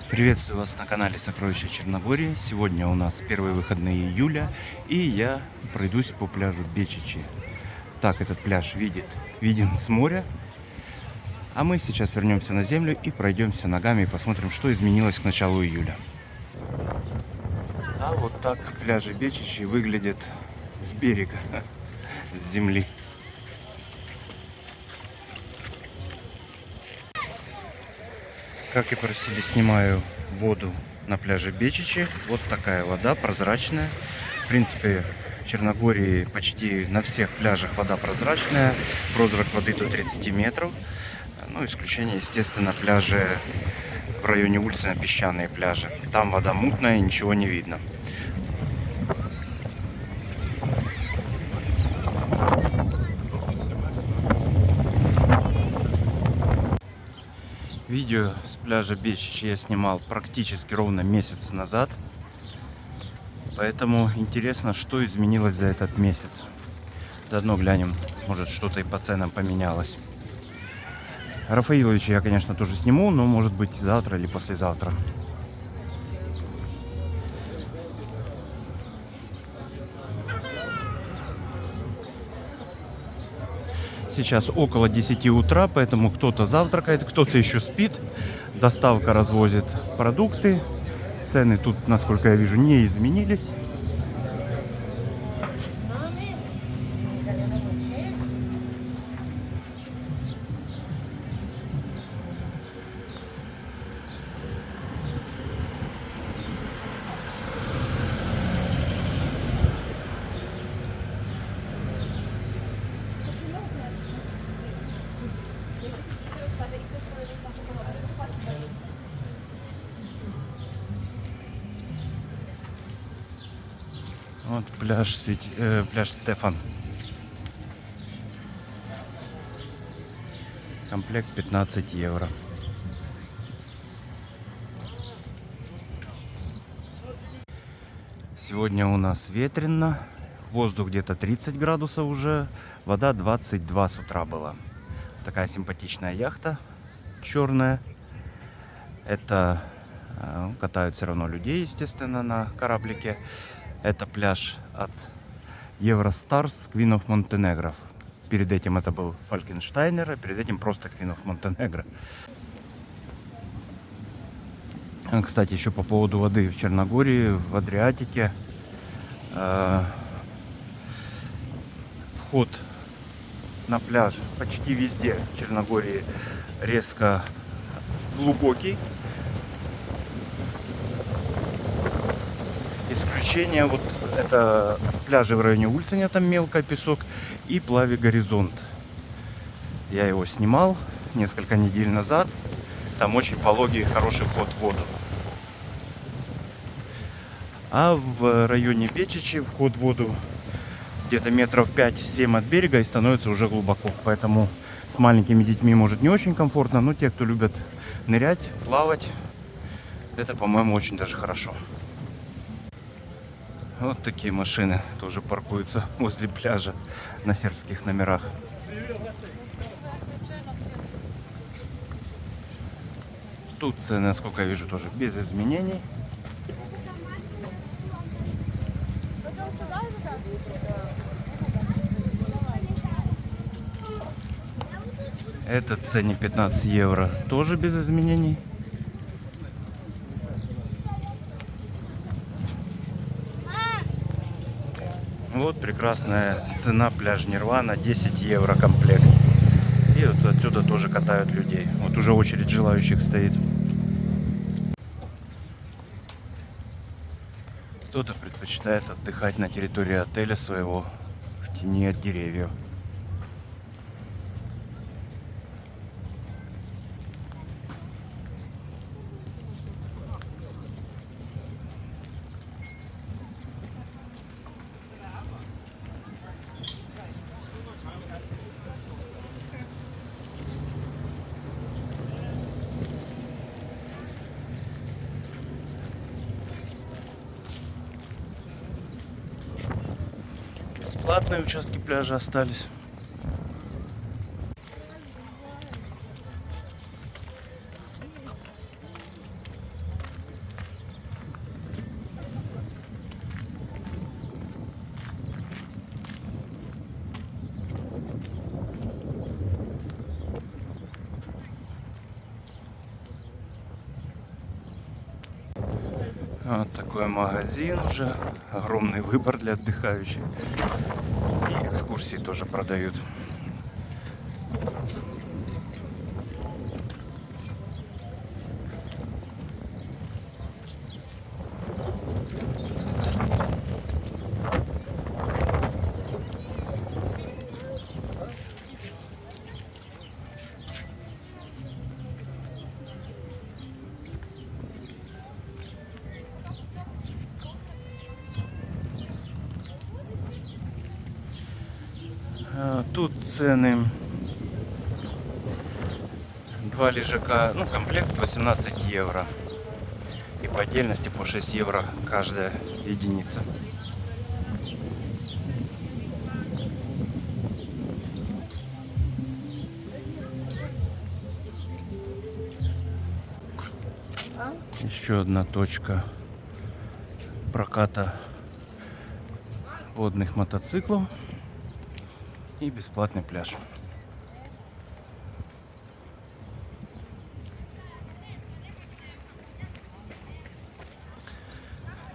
Приветствую вас на канале Сокровища Черногории. Сегодня у нас первые выходные июля, и я пройдусь по пляжу Бечичи. Так, этот пляж виден с моря. А мы сейчас вернемся на землю и пройдемся ногами и посмотрим, что изменилось к началу июля. А вот так пляжи Бечичи выглядят с берега, с земли. Как и просили, снимаю воду на пляже Бечичи. Вот такая вода, прозрачная. В принципе, в Черногории почти на всех пляжах вода прозрачная. Прозрак воды до 30 метров. Ну, исключение, естественно, пляжи в районе Ульцина, песчаные пляжи. Там вода мутная, ничего не видно. Видео с пляжа Бечичи я снимал практически ровно месяц назад. Поэтому интересно, что изменилось за этот месяц. Заодно глянем, может что-то и по ценам поменялось. Рафаиловича я, конечно, тоже сниму, но может быть завтра или послезавтра. Сейчас около 10 утра, поэтому кто-то завтракает, кто-то еще спит. Доставка развозит продукты. Цены тут, насколько я вижу, не изменились. Вот пляж Стефан. Комплект 15 евро. Сегодня у нас ветрено. Воздух где-то 30 градусов уже. Вода 22 с утра была. Такая симпатичная яхта. Черная. Это катают все равно людей, естественно, на кораблике. Это пляж от Евростарс Queen of Montenegro. Перед этим это был Фалькенштайнер, а перед этим просто Queen of Montenegro. Кстати, еще по поводу воды в Черногории, в Адриатике. Вход на пляж почти везде в Черногории резко глубокий. Исключение вот это пляжи в районе Ульцина, там мелкий песок, и Плави Горизонт. Я его снимал несколько недель назад. Там очень пологий, хороший вход в воду. А в районе Бечичи вход в воду где-то метров 5-7 от берега и становится уже глубоко. Поэтому с маленькими детьми может не очень комфортно, но те, кто любят нырять, плавать, это, по-моему, очень даже хорошо. Вот такие машины тоже паркуются возле пляжа на сербских номерах. Тут цены, насколько я вижу, тоже без изменений. Этот ценник 15 евро тоже без изменений. Вот прекрасная цена пляж Нирвана, 10 евро комплект. И вот отсюда тоже катают людей. Вот уже очередь желающих стоит. Кто-то предпочитает отдыхать на территории отеля своего, в тени от деревьев. Бесплатные участки пляжа остались. Вот такой магазин уже. Огромный выбор для отдыхающих. И экскурсии тоже продают. Тут цены. 2 лежака, ну, комплект 18 евро. И по отдельности по 6 евро каждая единица. Еще одна точка проката водных мотоциклов и бесплатный пляж.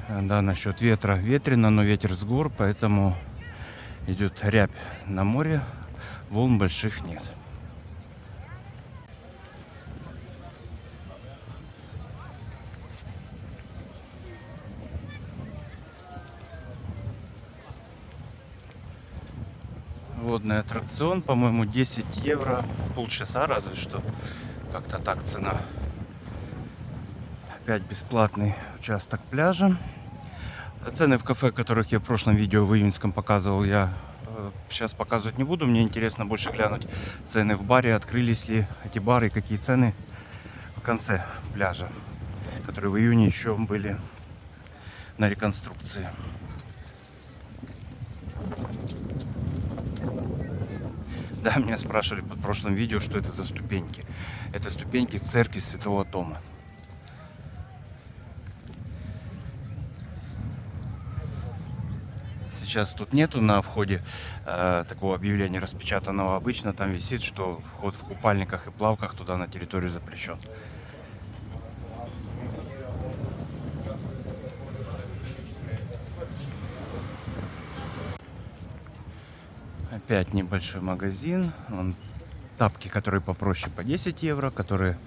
Да, насчет ветра. Ветрено, но ветер с гор, поэтому идет рябь на море. Волн больших нет. Водный аттракцион, по-моему, 10 евро, полчаса разве что. Как-то так цена. Опять бесплатный участок пляжа. Цены в кафе, которых я в прошлом видео в июньском показывал, я сейчас показывать не буду. Мне интересно больше глянуть цены в баре, открылись ли эти бары, какие цены в конце пляжа, которые в июне еще были на реконструкции. Да, меня спрашивали под прошлым видео, что это за ступеньки. Это ступеньки церкви Святого Тома. Сейчас тут нету на входе такого объявления распечатанного. Обычно там висит, что вход в купальниках и плавках туда на территорию запрещен. Опять небольшой магазин. Вон тапки, которые попроще, по 10 евро, которые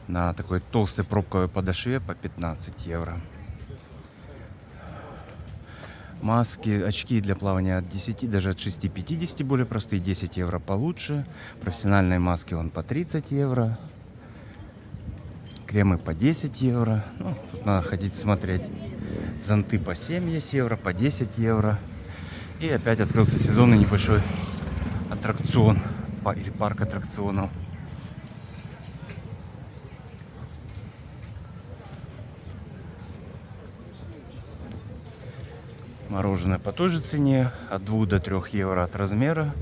на такой толстой пробковой подошве по 15 евро. Маски, очки для плавания от 10, даже от 6,50 более простые, 10 евро получше. Профессиональные маски вон по 30 евро. Кремы по 10 евро. Ну, тут надо ходить смотреть. Зонты по 70 евро, по 10 евро. И опять открылся сезонный небольшой аттракцион или парк аттракционов. Мороженое по той же цене, от 2 до 3 евро от размера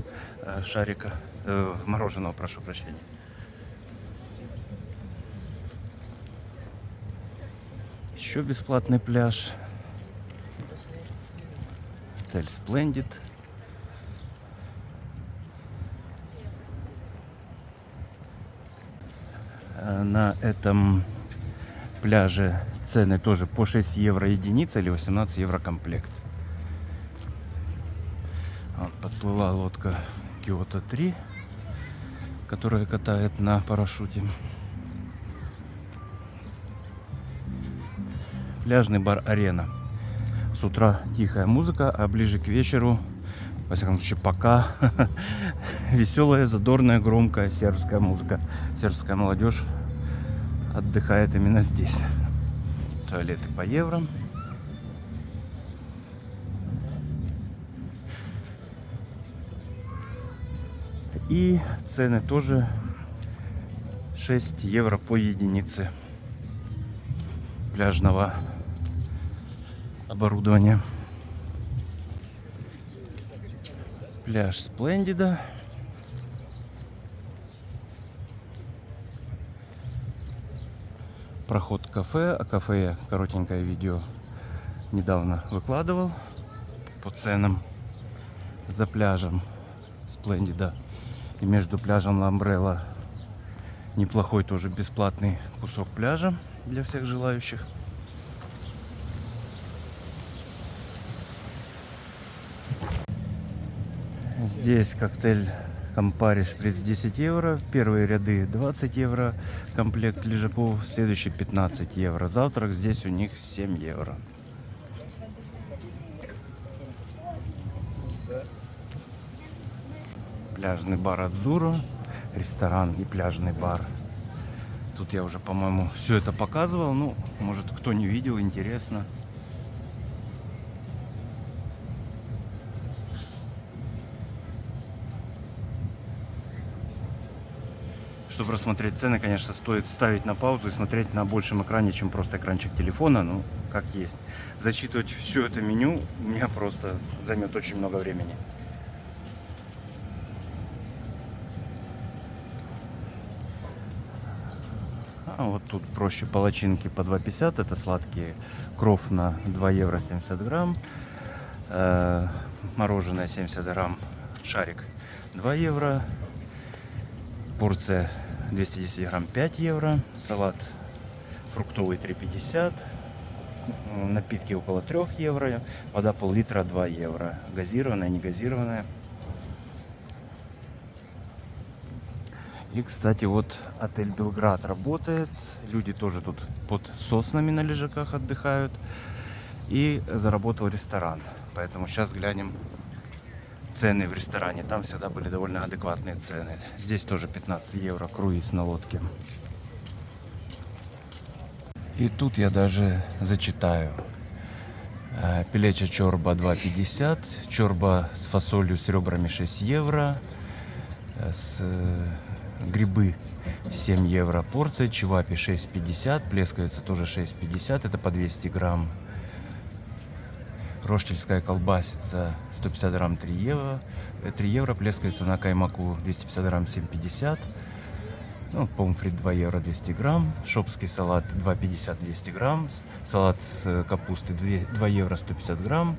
шарика, мороженого, прошу прощения. Еще бесплатный пляж. Отель Splendid. На этом пляже цены тоже по 6 евро единица или 18 евро комплект. Вот подплыла лодка Киото 3, которая катает на парашюте. Пляжный бар Арена. С утра тихая музыка, а ближе к вечеру, во всяком случае пока, веселая, задорная, громкая сербская музыка. Сербская молодежь отдыхает именно здесь. Туалеты по евро. И цены тоже 6 евро по единице пляжного оборудования. Пляж Сплендида. Проход кафе. О кафе я коротенькое видео недавно выкладывал по ценам. За пляжем Сплендида и между пляжем Ламбрелла неплохой тоже бесплатный кусок пляжа для всех желающих. Здесь коктейль Campari шприц 10 евро. Первые ряды 20 евро. Комплект лежаков. Следующий 15 евро. Завтрак здесь у них 7 евро. Пляжный бар Адзуро. Ресторан и пляжный бар. Тут я уже, по-моему, все это показывал. Ну, может, кто не видел, интересно. Чтобы рассмотреть цены, конечно, стоит ставить на паузу и смотреть на большем экране, чем просто экранчик телефона. Ну, как есть. Зачитывать все это меню у меня просто займет очень много времени. А вот тут проще палачинки по 2,50. Это сладкие. Кров на 2 евро 70 грамм. Мороженое 70 грамм. Шарик 2 евро. Порция 210 грамм 5 евро. Салат фруктовый 3,50. Напитки около 3 евро. Вода пол-литра 2 евро. Газированная, не газированная. И, кстати, вот отель Белград работает. Люди тоже тут под соснами на лежаках отдыхают. И заработал ресторан. Поэтому сейчас глянем цены в ресторане. Там всегда были довольно адекватные цены. Здесь тоже 15 евро круиз на лодке. И тут я даже зачитаю. Пелеча чорба 2,50. Чорба с фасолью с ребрами 6 евро. Грибы 7 евро порция. Чевапи 6,50. Плескается тоже 6,50. Это по 200 грамм. Роштельская колбасица 150 грамм 3 евро. 3 евро плескается на каймаку 250 грамм 7,50. Ну, помфрит 2 евро 200 грамм. Шопский салат 2,50 200 грамм. Салат с капустой 2 евро 150 грамм.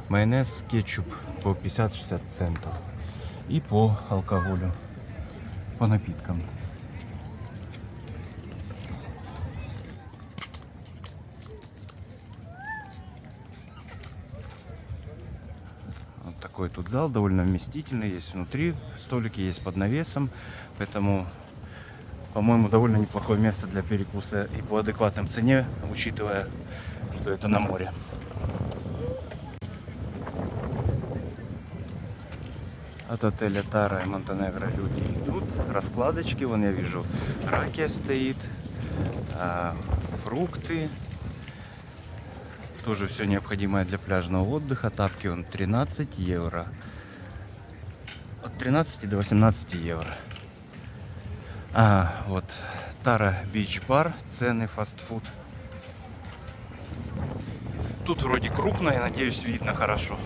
Майонез, кетчуп по 50-60 центов. И по алкоголю, по напиткам. Такой тут зал, довольно вместительный, есть внутри столики, есть под навесом, поэтому, по-моему, довольно неплохое место для перекуса и по адекватным цене, учитывая, что это на море. От отеля Тара и Монтенегро люди идут, раскладочки, вон я вижу, ракия стоит, фрукты. Тоже все необходимое для пляжного отдыха. Тапки он 13 евро. От 13 до 18 евро. Вот Тара Бич Бар. Цены фастфуд. Тут вроде крупно, я надеюсь, видно хорошо.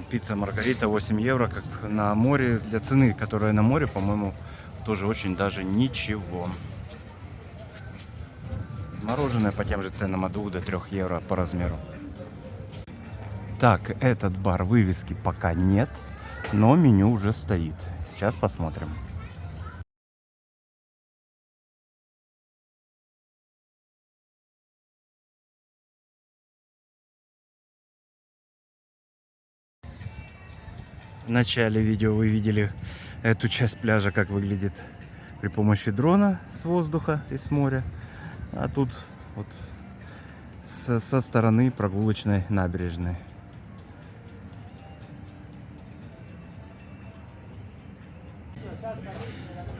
Пицца Маргарита 8 евро, как на море. Для цены, которая на море, по-моему, тоже очень даже ничего. Мороженое по тем же ценам от 2 до 3 евро по размеру. Так, этот бар вывески пока нет, но меню уже стоит. Сейчас посмотрим. В начале видео вы видели эту часть пляжа, как выглядит при помощи дрона с воздуха и с моря. А тут вот со стороны прогулочной набережной.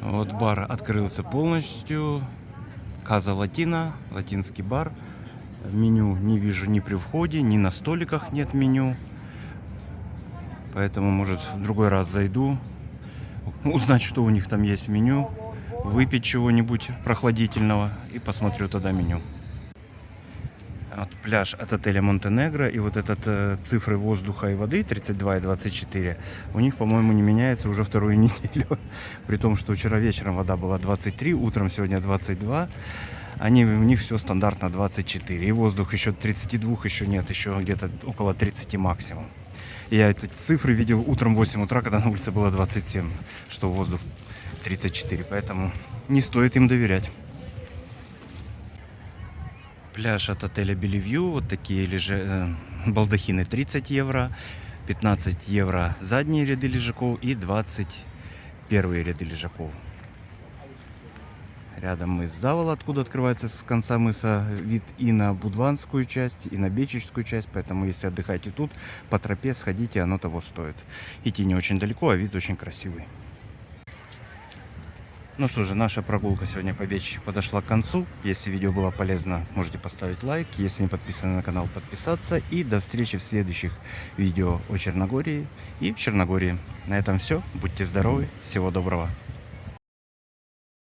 Вот бар открылся полностью. Каза Латина, латинский бар. Меню не вижу ни при входе, ни на столиках нет меню. Поэтому, может, в другой раз зайду, узнать, что у них там есть в меню, выпить чего-нибудь прохладительного и посмотрю тогда меню. Вот пляж от отеля Монтенегро, и вот этот цифры воздуха и воды 32 и 24 у них, по-моему, не меняется уже вторую неделю. При том, что вчера вечером вода была 23, утром сегодня 22. У них все стандартно 24. И воздух еще 32 еще нет, еще где-то около 30 максимум. Я эти цифры видел утром в 8 утра, когда на улице было 27, что воздух 34, поэтому не стоит им доверять. Пляж от отеля Белевью, вот такие балдахины 30 евро, 15 евро задние ряды лежаков и 20 первые ряды лежаков. Рядом мыс Завола, откуда открывается с конца мыса вид и на Будванскую часть, и на Бечечскую часть. Поэтому, если отдыхаете тут, по тропе сходите, оно того стоит. Идти не очень далеко, а вид очень красивый. Ну что же, наша прогулка сегодня по Бечи подошла к концу. Если видео было полезно, можете поставить лайк. Если не подписаны на канал, подписаться. И до встречи в следующих видео о Черногории и в Черногории. На этом все. Будьте здоровы. Всего доброго.